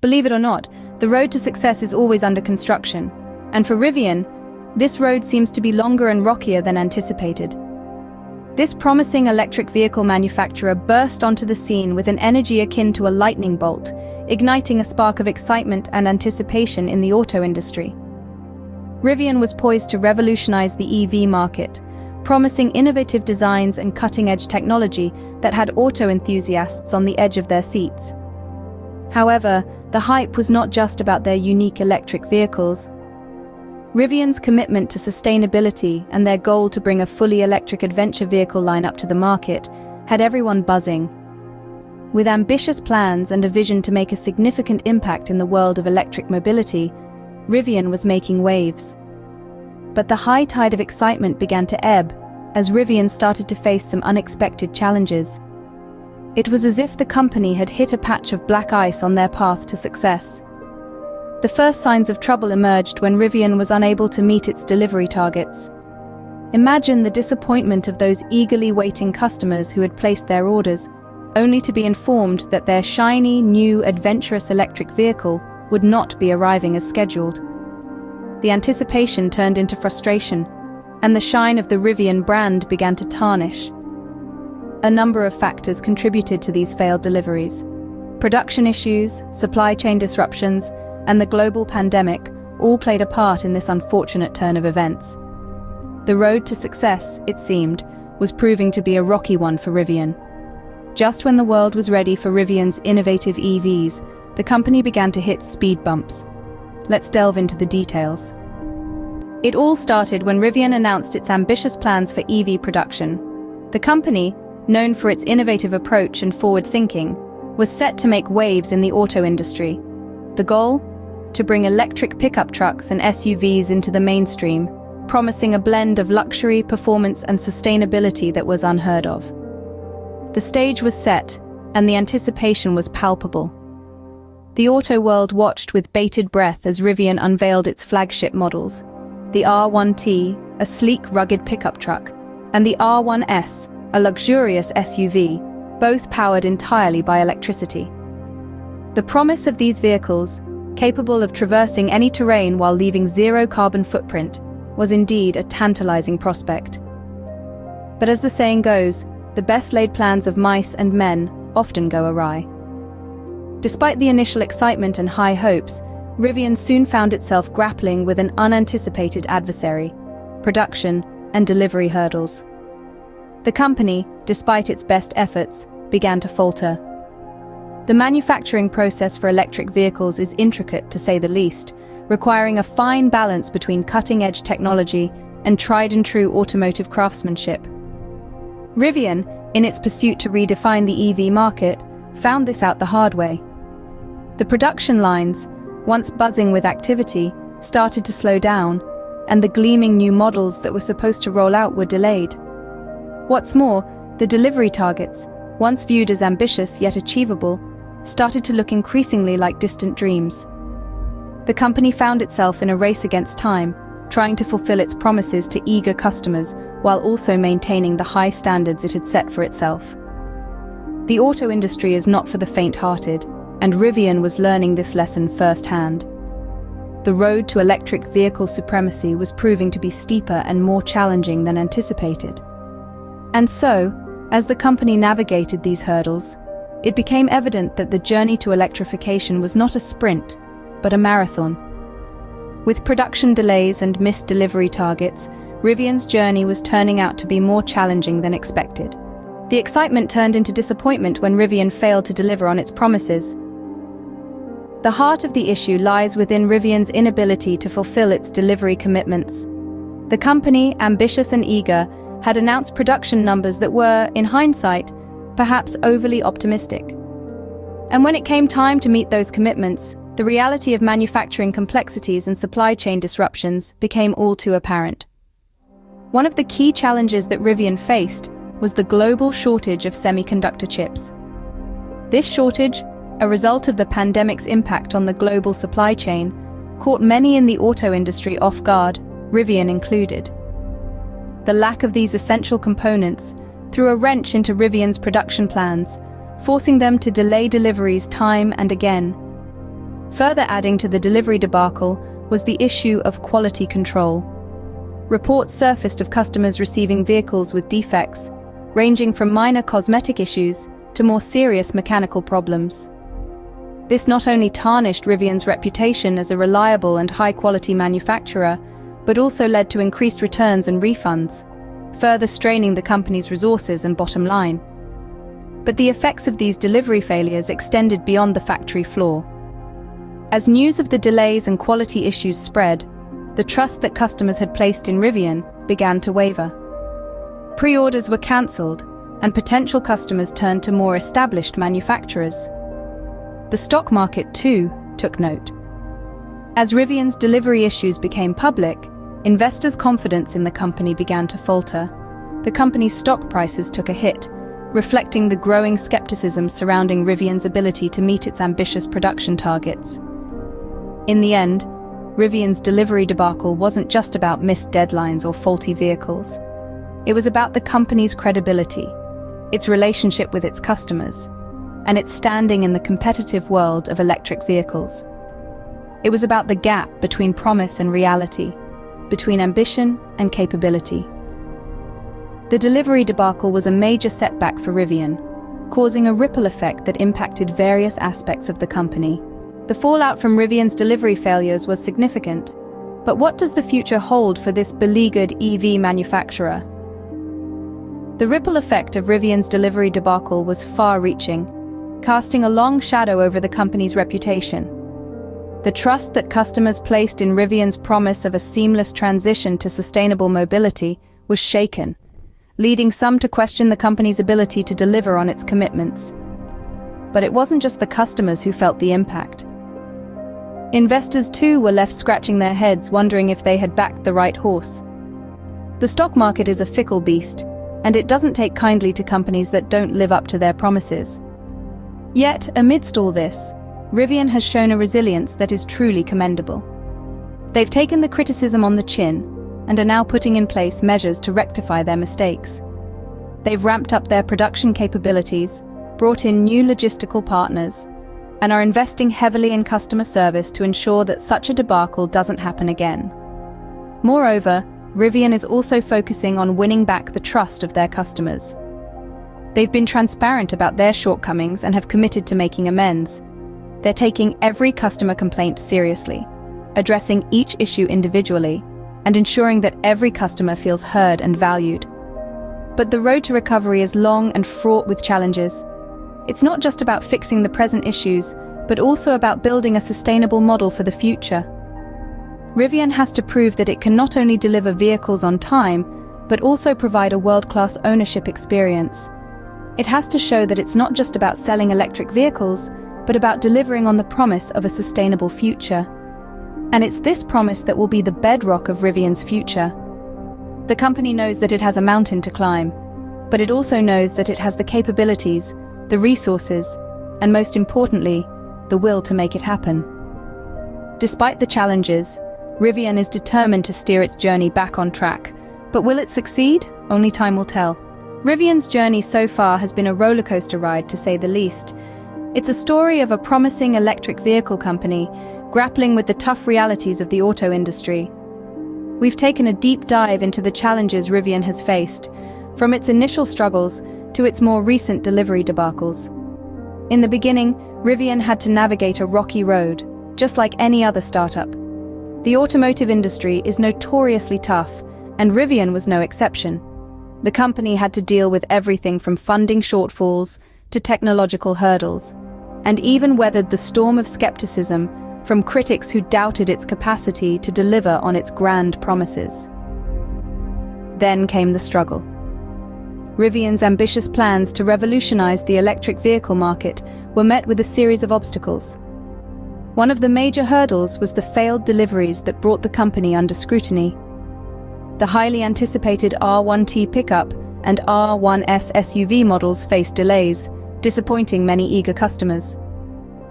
Believe it or not, the road to success is always under construction. And for Rivian, this road seems to be longer and rockier than anticipated. This promising electric vehicle manufacturer burst onto the scene with an energy akin to a lightning bolt, igniting a spark of excitement and anticipation in the auto industry. Rivian was poised to revolutionize the EV market, promising innovative designs and cutting-edge technology that had auto enthusiasts on the edge of their seats. However, the hype was not just about their unique electric vehicles. Rivian's commitment to sustainability and their goal to bring a fully electric adventure vehicle lineup to the market had everyone buzzing. With ambitious plans and a vision to make a significant impact in the world of electric mobility, Rivian was making waves. But the high tide of excitement began to ebb as Rivian started to face some unexpected challenges. It was as if the company had hit a patch of black ice on their path to success. The first signs of trouble emerged when Rivian was unable to meet its delivery targets. Imagine the disappointment of those eagerly waiting customers who had placed their orders, only to be informed that their shiny, new, adventurous electric vehicle would not be arriving as scheduled. The anticipation turned into frustration, and the shine of the Rivian brand began to tarnish. A number of factors contributed to these failed deliveries. Production issues, supply chain disruptions, and the global pandemic all played a part in this unfortunate turn of events. The road to success, it seemed, was proving to be a rocky one for Rivian. Just when the world was ready for Rivian's innovative EVs, the company began to hit speed bumps. Let's delve into the details. It all started when Rivian announced its ambitious plans for EV production. The company, known for its innovative approach and forward thinking, was set to make waves in the auto industry. The goal? To bring electric pickup trucks and SUVs into the mainstream, promising a blend of luxury, performance, and sustainability that was unheard of. The stage was set, and the anticipation was palpable. The auto world watched with bated breath as Rivian unveiled its flagship models, the R1T, a sleek, rugged pickup truck, and the R1S, a luxurious SUV, both powered entirely by electricity. The promise of these vehicles, capable of traversing any terrain while leaving zero carbon footprint, was indeed a tantalizing prospect. But as the saying goes, the best laid plans of mice and men often go awry. Despite the initial excitement and high hopes, Rivian soon found itself grappling with an unanticipated adversary: production and delivery hurdles. The company, despite its best efforts, began to falter. The manufacturing process for electric vehicles is intricate, to say the least, requiring a fine balance between cutting-edge technology and tried-and-true automotive craftsmanship. Rivian, in its pursuit to redefine the EV market, found this out the hard way. The production lines, once buzzing with activity, started to slow down, and the gleaming new models that were supposed to roll out were delayed. What's more, the delivery targets, once viewed as ambitious yet achievable, started to look increasingly like distant dreams. The company found itself in a race against time, trying to fulfill its promises to eager customers while also maintaining the high standards it had set for itself. The auto industry is not for the faint-hearted, and Rivian was learning this lesson firsthand. The road to electric vehicle supremacy was proving to be steeper and more challenging than anticipated. And so, as the company navigated these hurdles, it became evident that the journey to electrification was not a sprint, but a marathon. With production delays and missed delivery targets, Rivian's journey was turning out to be more challenging than expected. The excitement turned into disappointment when Rivian failed to deliver on its promises. The heart of the issue lies within Rivian's inability to fulfill its delivery commitments. The company, ambitious and eager, had announced production numbers that were, in hindsight, perhaps overly optimistic. And when it came time to meet those commitments, the reality of manufacturing complexities and supply chain disruptions became all too apparent. One of the key challenges that Rivian faced was the global shortage of semiconductor chips. This shortage, a result of the pandemic's impact on the global supply chain, caught many in the auto industry off guard, Rivian included. The lack of these essential components threw a wrench into Rivian's production plans, forcing them to delay deliveries time and again. Further adding to the delivery debacle was the issue of quality control. Reports surfaced of customers receiving vehicles with defects, ranging from minor cosmetic issues to more serious mechanical problems. This not only tarnished Rivian's reputation as a reliable and high-quality manufacturer, but also led to increased returns and refunds, further straining the company's resources and bottom line. But the effects of these delivery failures extended beyond the factory floor. As news of the delays and quality issues spread, the trust that customers had placed in Rivian began to waver. Pre-orders were cancelled, and potential customers turned to more established manufacturers. The stock market, too, took note. As Rivian's delivery issues became public, investors' confidence in the company began to falter. The company's stock prices took a hit, reflecting the growing skepticism surrounding Rivian's ability to meet its ambitious production targets. In the end, Rivian's delivery debacle wasn't just about missed deadlines or faulty vehicles. It was about the company's credibility, its relationship with its customers, and its standing in the competitive world of electric vehicles. It was about the gap between promise and reality, between ambition and capability. The delivery debacle was a major setback for Rivian, causing a ripple effect that impacted various aspects of the company. The fallout from Rivian's delivery failures was significant, but what does the future hold for this beleaguered EV manufacturer? The ripple effect of Rivian's delivery debacle was far-reaching, casting a long shadow over the company's reputation. The trust that customers placed in Rivian's promise of a seamless transition to sustainable mobility was shaken, leading some to question the company's ability to deliver on its commitments. But it wasn't just the customers who felt the impact. Investors too were left scratching their heads, wondering if they had backed the right horse. The stock market is a fickle beast, and it doesn't take kindly to companies that don't live up to their promises. Yet, amidst all this, Rivian has shown a resilience that is truly commendable. They've taken the criticism on the chin and are now putting in place measures to rectify their mistakes. They've ramped up their production capabilities, brought in new logistical partners, and are investing heavily in customer service to ensure that such a debacle doesn't happen again. Moreover, Rivian is also focusing on winning back the trust of their customers. They've been transparent about their shortcomings and have committed to making amends. They're taking every customer complaint seriously, addressing each issue individually, and ensuring that every customer feels heard and valued. But the road to recovery is long and fraught with challenges. It's not just about fixing the present issues, but also about building a sustainable model for the future. Rivian has to prove that it can not only deliver vehicles on time, but also provide a world-class ownership experience. It has to show that it's not just about selling electric vehicles, but about delivering on the promise of a sustainable future. And it's this promise that will be the bedrock of Rivian's future. The company knows that it has a mountain to climb, but it also knows that it has the capabilities, the resources, and most importantly, the will to make it happen. Despite the challenges, Rivian is determined to steer its journey back on track. But will it succeed? Only time will tell. Rivian's journey so far has been a rollercoaster ride, to say the least. It's a story of a promising electric vehicle company grappling with the tough realities of the auto industry. We've taken a deep dive into the challenges Rivian has faced, from its initial struggles to its more recent delivery debacles. In the beginning, Rivian had to navigate a rocky road, just like any other startup. The automotive industry is notoriously tough, and Rivian was no exception. The company had to deal with everything from funding shortfalls to technological hurdles, and even weathered the storm of skepticism from critics who doubted its capacity to deliver on its grand promises. Then came the struggle. Rivian's ambitious plans to revolutionize the electric vehicle market were met with a series of obstacles. One of the major hurdles was the failed deliveries that brought the company under scrutiny. The highly anticipated R1T pickup and R1S SUV models faced delays, disappointing many eager customers.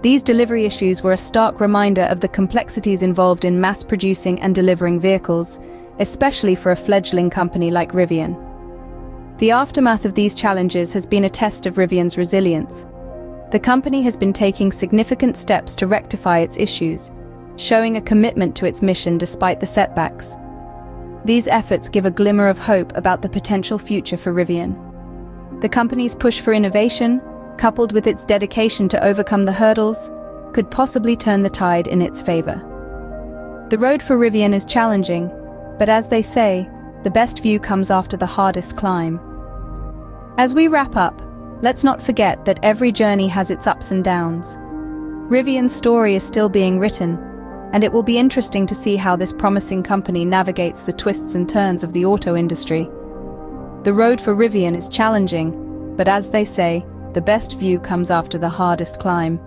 These delivery issues were a stark reminder of the complexities involved in mass-producing and delivering vehicles, especially for a fledgling company like Rivian. The aftermath of these challenges has been a test of Rivian's resilience. The company has been taking significant steps to rectify its issues, showing a commitment to its mission despite the setbacks. These efforts give a glimmer of hope about the potential future for Rivian. The company's push for innovation, coupled with its dedication to overcome the hurdles, could possibly turn the tide in its favor. The road for Rivian is challenging, but as they say, the best view comes after the hardest climb. As we wrap up, let's not forget that every journey has its ups and downs. Rivian's story is still being written, and it will be interesting to see how this promising company navigates the twists and turns of the auto industry. The road for Rivian is challenging, but as they say, the best view comes after the hardest climb.